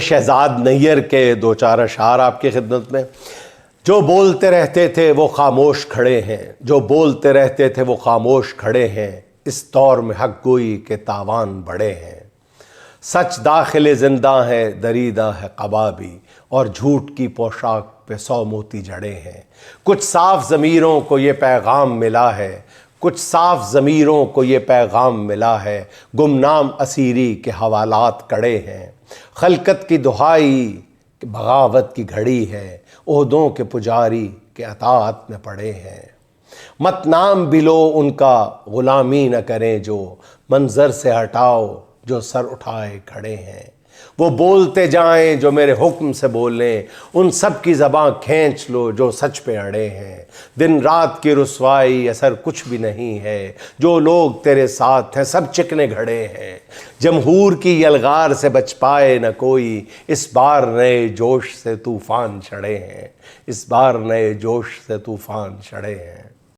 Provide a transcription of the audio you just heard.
شہزاد نیر کے دو چار اشعار آپ کی خدمت میں۔ جو بولتے رہتے تھے وہ خاموش کھڑے ہیں، جو بولتے رہتے تھے وہ خاموش کھڑے ہیں، اس دور میں حق گوئی کے تاوان بڑے ہیں۔ سچ داخل زندہ ہے، دریدہ ہے قبا بھی، اور جھوٹ کی پوشاک پہ 100 موتی جڑے ہیں۔ کچھ صاف ضمیروں کو یہ پیغام ملا ہے، کچھ صاف ضمیروں کو یہ پیغام ملا ہے، گمنام اسیری کے حوالات کڑے ہیں۔ خلقت کی دہائی کہ بغاوت کی گھڑی ہے، عہدوں کے پجاری کے اطاعت میں پڑے ہیں۔ مت نام بھی لو ان کا، غلامی نہ کریں جو، منظر سے ہٹاؤ جو سر اٹھائے کھڑے ہیں۔ وہ بولتے جائیں جو میرے حکم سے بولیں، ان سب کی زباں کھینچ لو جو سچ پہ اڑے ہیں۔ دن رات کی رسوائی اثر کچھ بھی نہیں ہے، جو لوگ تیرے ساتھ ہیں سب چکنے گھڑے ہیں۔ جمہور کی یلغار سے بچ پائے نہ کوئی، اس بار نئے جوش سے طوفان چڑھے ہیں، اس بار نئے جوش سے طوفان چڑھے ہیں۔